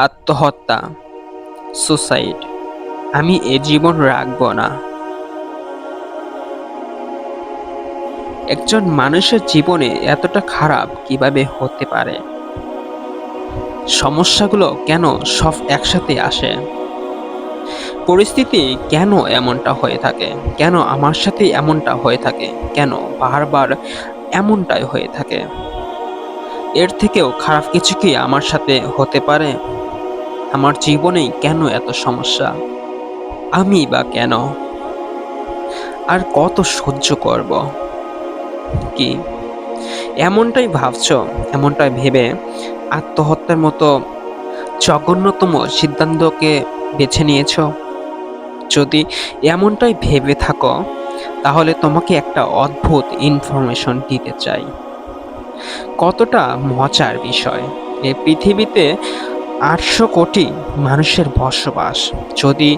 আত্মহত্যা, সুসাইড। আমি এ জীবন রাখবো না। একজন মানুষের জীবনে এতটা খারাপ কিভাবে হতে পারে? সমস্যাগুলো কেন সব একসাথে আসে? পরিস্থিতি কেন এমনটা হয়ে থাকে? কেন আমার সাথে এমনটা হয়ে থাকে? কেন বারবার এমনটাই হয়ে থাকে? এর থেকেও খারাপ কিছু কি আমার সাথে হতে পারে? আমার জীবনেই কেন এত সমস্যা? আমি বা কেন? আর কত সহ্য করব? কি এমনটাই ভাবছো? এমনটাই ভেবে আত্মহত্যার মতো জঘন্যতম সিদ্ধান্তকে বেছে নিয়েছো? যদি এমনটাই ভেবে থাকো, তাহলে তোমাকে একটা অদ্ভুত ইনফরমেশন দিতে চাই। কতটা মজার বিষয়! এই পৃথিবীতে ৮০০ কোটি মানুষের বসবাস। যদি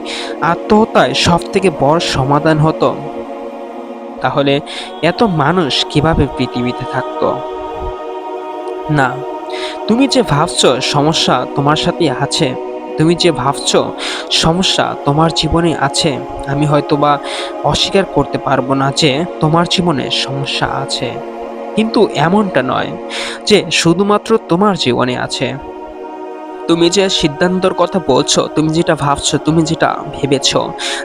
আত্মহত্যায় সবথেকে বড় সমাধান হতো, তাহলে এত মানুষ কিভাবে পৃথিবীতে থাকতো? না, তুমি যে ভাবছো সমস্যা তোমার সাথে আছে, তুমি যে ভাবছো সমস্যা তোমার জীবনে আছে, আমি হয়তোবা অস্বীকার করতে পারবো না যে তোমার জীবনে সমস্যা আছে। কিন্তু এমনটা নয় যে শুধুমাত্র তোমার জীবনে আছে। তুমি যে সিদ্ধান্তর কথা বলছো, তুমি যেটা ভাবছো, তুমি যেটা ভেবেছো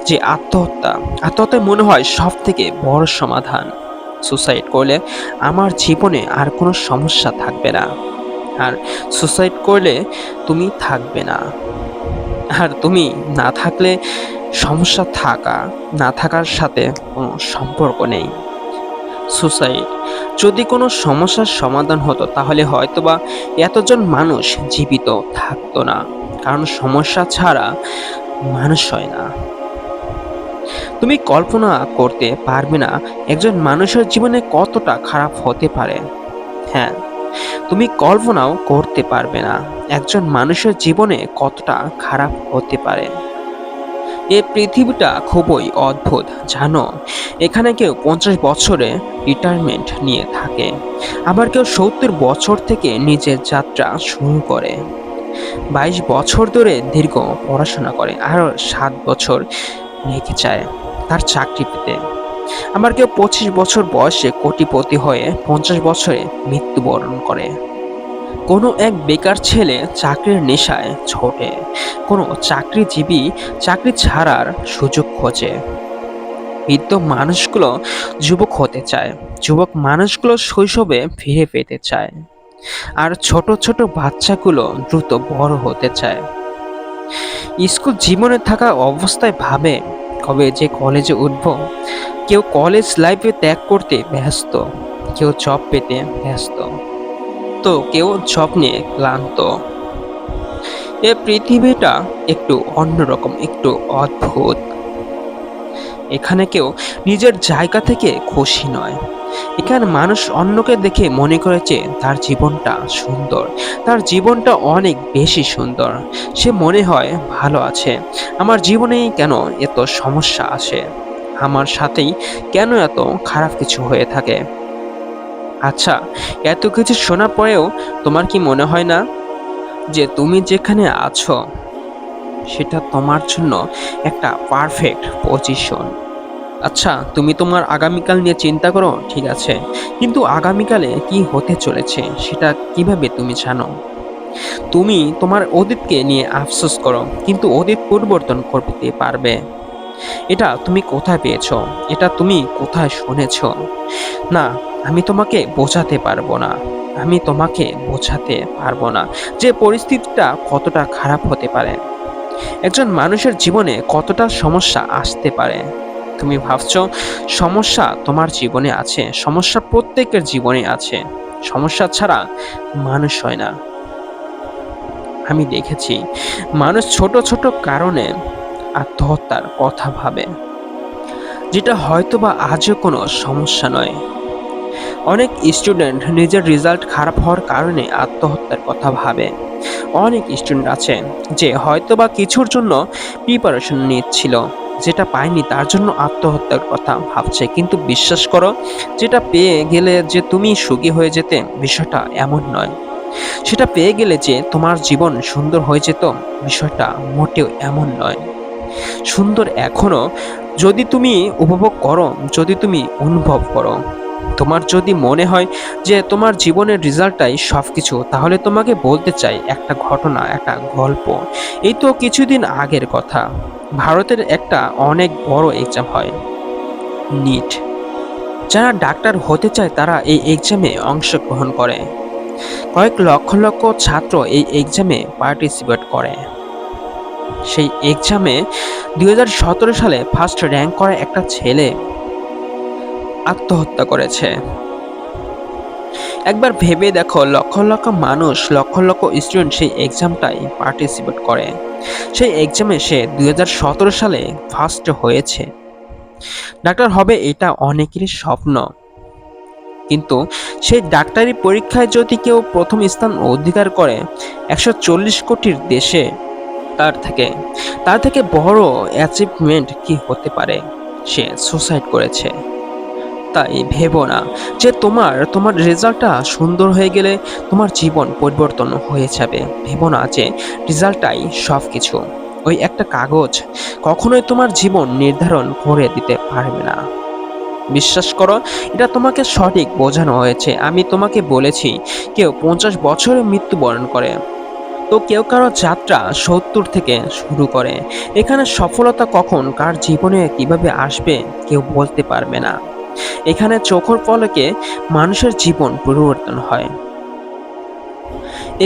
যে আত্মহত্যায় মনে হয় সবথেকে বড় সমাধান। সুসাইড করলে আমার জীবনে আর কোনো সমস্যা থাকবে না। আর সুসাইড করলে তুমি থাকবে না। আর তুমি না থাকলে সমস্যা থাকা না থাকার সাথে কোনো সম্পর্ক নেই। সুসাইড যদি কোনো সমস্যার সমাধান হতো, তাহলে হয়তোবা এতজন মানুষ জীবিত থাকতো না। কারণ সমস্যা ছাড়া মানুষ হয় না। তুমি কল্পনা করতে পারবে না একজন মানুষের জীবনে কতটা খারাপ হতে পারে। হ্যাঁ, তুমি কল্পনাও করতে পারবে না একজন মানুষের জীবনে কতটা খারাপ হতে পারে। এই পৃথিবীটা খুবই অদ্ভুত, জানো? এখানে কেউ ৫০ বছরে রিটায়ারমেন্ট নিয়ে থাকে, আবার কেউ ৭০ বছর থেকে নিজের যাত্রা শুরু করে। ২২ বছর ধরে দীর্ঘ পড়াশোনা করে, আরও ৭ বছর রেখে যায় তার চাকরি পেতে। আবার কেউ ২৫ বছর বয়সে কোটিপতি হয়ে ৫০ বছরে মৃত্যুবরণ করে। কোনো এক বেকার ছেলে চাকরির নেশায় ছোটে, কোনো চাকরিজীবী চাকরি ছাড়ার সুযোগ খোঁজে। বৃদ্ধ মানুষগুলো যুবক হতে চায়, যুবক মানুষগুলো শৈশবে ফিরে পেতে চায়, আর ছোট ছোট বাচ্চাগুলো দ্রুত বড় হতে চায়। স্কুল জীবনে থাকা অবস্থায় ভাবে কবে যে কলেজে উঠব। কেউ কলেজ লাইফে ত্যাগ করতে ব্যস্ত, কেউ জব পেতে ব্যস্ত, তো কেউ জব নিয়ে ক্লান্ত। এ পৃথিবীটা একটু অন্যরকম, একটু অদ্ভুত। এখানে কেউ নিজের জায়গা থেকে খুশি নয়। এখানে মানুষ অন্যকে দেখে মনে করেছে তার জীবনটা সুন্দর, তার জীবনটা অনেক বেশি সুন্দর। সে মনে হয় ভালো আছে। আমার জীবনেই কেন এত সমস্যা আসে? আমার সাথেই কেন এত খারাপ কিছু হয়ে থাকে? আচ্ছা, এত কিছু শোনার পরেও তোমার কি মনে হয় না যে তুমি যেখানে আছো সেটা তোমার জন্য একটা পারফেক্ট পজিশন? আচ্ছা, তুমি তোমার আগামীকাল নিয়ে চিন্তা করো, ঠিক আছে, কিন্তু আগামীকালে কি হতে চলেছে সেটা কিভাবে তুমি জানো? তুমি তোমার অতীতকে নিয়ে আফসোস করো, কিন্তু অতীত পরিবর্তন করতে পারবে? এটা তুমি কোথায় পেয়েছো? এটা তুমি কোথায় শুনেছো? না, আমি তোমাকে বোঝাতে পারবো না। আমি তোমাকে বোঝাতে পারবো না যে পরিস্থিতিটা কতটা খারাপ হতে পারে, একজন মানুষের জীবনে কতটা সমস্যা আসতে পারে। তুমি ভাবছো সমস্যা তোমার জীবনে আছে, সমস্যা প্রত্যেকের জীবনে আছে। সমস্যা ছাড়া মানুষ হয় না। আমি দেখেছি মানুষ ছোট ছোট কারণে আত্মহত্যার কথা ভাবে, যেটা হয়তোবা আজও কোনো সমস্যা নয়। অনেক স্টুডেন্ট নিজের রেজাল্ট খারাপ হওয়ার কারণে আত্মহত্যার কথা ভাবে। অনেক স্টুডেন্ট আছে যে হয়তোবা কিছুর জন্য প্রিপারেশন নিচ্ছিল, যেটা পায়নি তার জন্য আত্মহত্যার কথা ভাবছে। কিন্তু বিশ্বাস করো, যেটা পেয়ে গেলে যে তুমি সুখী হয়ে যেতে, বিষয়টা এমন নয়। সেটা পেয়ে গেলে যে তোমার জীবন সুন্দর হয়ে যেত, বিষয়টা মোটেও এমন নয়। সুন্দর এখনো যদি তুমি উপভোগ করো, যদি তুমি অনুভব করো। তোমার যদি মনে হয় যে তোমার জীবনের রেজাল্টটাই সবকিছু, তাহলে তোমাকে বলতে চাই একটা ঘটনা, একটা গল্প। এই তো কিছুদিন আগের কথা। ভারতের একটা অনেক বড় এক্সাম হয়, নিট। যারা ডাক্তার হতে চায় তারা এই এক্সামে অংশগ্রহণ করে। কয়েক লক্ষ লক্ষ ছাত্র এই এক্সামে পার্টিসিপেট করে। সেই এক্সামে 2017 সালে ফার্স্ট র্যাঙ্ক করা একটা ছেলে আত্মহত্যা করেছে। একবার ভেবে দেখো, লক্ষ লক্ষ মানুষ, লক্ষ লক্ষ স্টুডেন্ট সেই এক্সামটাই পার্টিসিপেট করে। সেই এক্সামে সে 2017 সালে ফার্স্ট হয়েছে। ডাক্তার হবে এটা অনেকেরই স্বপ্ন, কিন্তু সেই ডাক্তারি পরীক্ষায় যদি কেউ প্রথম স্থান অধিকার করে 140 কোটির দেশে, তার থেকে বড় অ্যাচিভমেন্ট কি হতে পারে? সে সুসাইড করেছে। তাই ভেবো না যে তোমার রেজাল্টটা সুন্দর হয়ে গেলে তোমার জীবন পরিবর্তন হয়ে যাবে। ভেবো না যে রেজাল্টটাই সব কিছু। ওই একটা কাগজ কখনোই তোমার জীবন নির্ধারণ করে দিতে পারবে না। বিশ্বাস করো, এটা তোমাকে সঠিক বোঝানো হয়েছে। আমি তোমাকে বলেছি, কেউ 50 বছরে মৃত্যুবরণ করে, তো কেউ কারো যাত্রা 70 থেকে শুরু করে। এখানে সফলতা কখন কার জীবনে কিভাবে আসবে কেউ বলতে পারবে না। এখানে চোখের পলকে মানুষের জীবন পরিবর্তন হয়।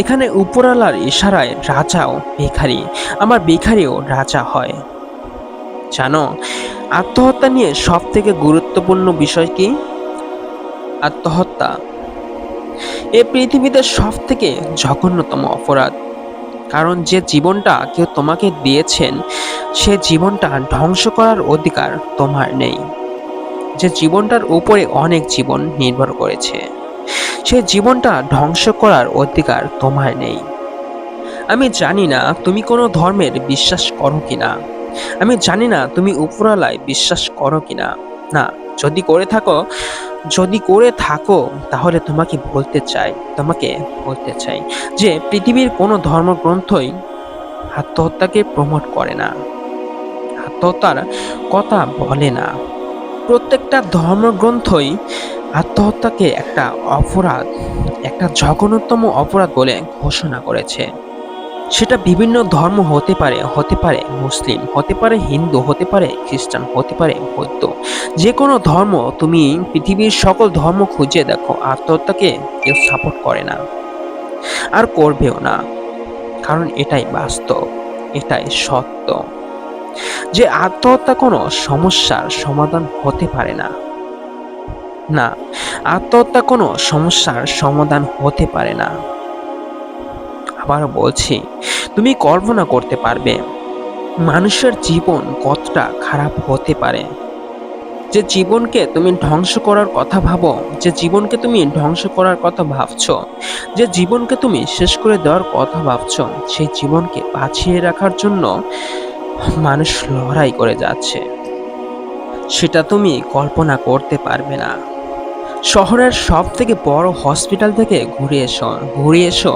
এখানে উপরওয়ালার ইশারায় রাজাও ভিখারি, আমার ভিখারিও রাজা হয়। জানো, আত্মহত্যা নিয়ে সব থেকে গুরুত্বপূর্ণ বিষয় কি? আত্মহত্যা এই পৃথিবীতে সব থেকে জঘন্যতম অপরাধ। কারণ যে জীবনটা কেউ তোমাকে দিয়েছেন, সে জীবনটা ধ্বংস করার অধিকার তোমার নেই। যে জীবনটার উপরে অনেক জীবন নির্ভর করেছে, সে জীবনটা ধ্বংস করার অধিকার তোমার নেই। আমি জানি না তুমি কোনো ধর্মের বিশ্বাস করো কিনা, আমি জানি না তুমি উপরওয়ালায় বিশ্বাস করো কিনা। না, যদি করে থাকো তাহলে তোমাকে বলতে চাই যে পৃথিবীর কোনো ধর্মগ্রন্থই আত্মহত্যাকে প্রমোট করে না, আত্মহত্যার কথা বলে না। প্রত্যেকটা ধর্মগ্রন্থই আত্মহত্যাকে একটা অপরাধ, একটা জঘন্যতম অপরাধ বলে ঘোষণা করেছে। সেটা বিভিন্ন ধর্ম হতে পারে মুসলিম, হতে পারে হিন্দু, হতে পারে খ্রিস্টান, হতে পারে বৌদ্ধ। যে কোনো ধর্ম, তুমি পৃথিবীর সকল ধর্ম খুঁজে দেখো, আত্মহত্যাকে কেউ সাপোর্ট করে না, আর করবেও না। কারণ এটাই বাস্তব, এটাই সত্য যে আত্মহত্যা কোনো সমস্যার সমাধান হতে পারে না। না, আত্মহত্যা কোনো সমস্যার সমাধান হতে পারে না। আবারও বলছি, তুমি কল্পনা করতে পারবে মানুষের জীবন কতটা খারাপ হতে পারে? যে জীবনকে তুমি ধ্বংস করার কথা ভাবো, যে জীবনকে তুমি ধ্বংস করার কথা ভাবছো, যে জীবনকে তুমি শেষ করে দেওয়ার কথা ভাবছো, সেই জীবনকে বাঁচিয়ে রাখার জন্য মানুষ লড়াই করে যাচ্ছে। সেটা তুমি কল্পনা করতে পারবে না। শহরের সব থেকে বড় হসপিটাল থেকে ঘুরে এসো,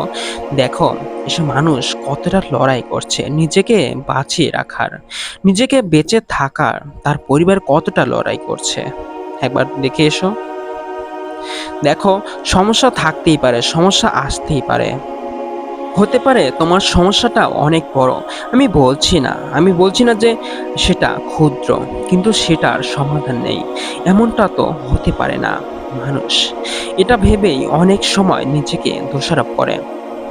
দেখো এসব মানুষ কতটা লড়াই করছে নিজেকে বাঁচিয়ে রাখার, নিজেকে বেঁচে থাকার। তার পরিবার কতটা লড়াই করছে একবার দেখে এসো। দেখো, সমস্যা থাকতেই পারে, সমস্যা আসতেই পারে। হতে পারে তোমার সমস্যাটা অনেক বড়। আমি বলছি না যে সেটা ক্ষুদ্র, কিন্তু সেটার সমাধান নেই, এমনটা তো হতে পারে না। মানুষ এটা ভেবেই অনেক সময় নিজেকে দোষারোপ করে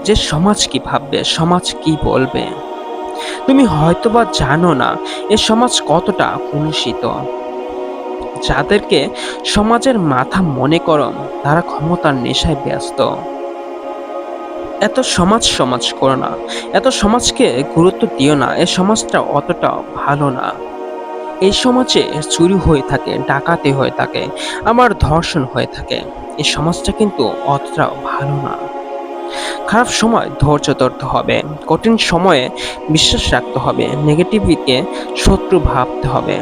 যে সমাজ কি ভাববে, সমাজ কি বলবে। তুমি হয়তোবা জানো না এ সমাজ কতটা কলুষিত। যাদেরকে সমাজের মাথা মনে করো, তারা ক্ষমতার নেশায় ব্যস্ত। এত সমাজ সমাজ করো না, এত সমাজকে গুরুত্ব দিও না। এ সমাজটা অতটা ভালো না। এই সমাজে চুরি হয়ে থাকে, ডাকাতি হয়ে থাকে, আবার ধর্ষণ হয়ে থাকে। এই সমাজটা কিন্তু অতটা ভালো না। খারাপ সময় ধৈর্য ধরতে হবে, কঠিন সময়ে বিশ্বাস রাখতে হবে, নেগেটিভিটিকে শত্রু ভাবতে হবে,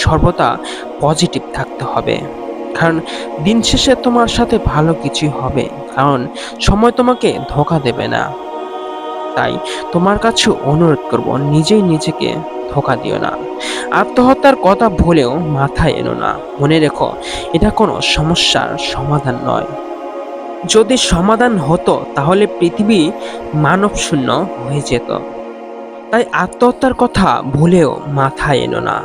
সর্বদা পজিটিভ থাকতে হবে। কারণ দিন শেষে তোমার সাথে ভালো কিছুই হবে, কারণ সময় তোমাকে ধোঁকা দেবে না। তাই তোমার কাছে অনুরোধ করব, নিজেই নিজেকে ধোঁকা দিও না। আত্মহত্যার কথা ভুলেও মাথায় এনো না। মনে রেখো, এটা কোনো সমস্যার সমাধান নয়। যদি সমাধান হতো তাহলে পৃথিবী মানবশূন্য হয়ে যেত। তাই আত্মহত্যার কথা ভুলেও মাথায় এনো না।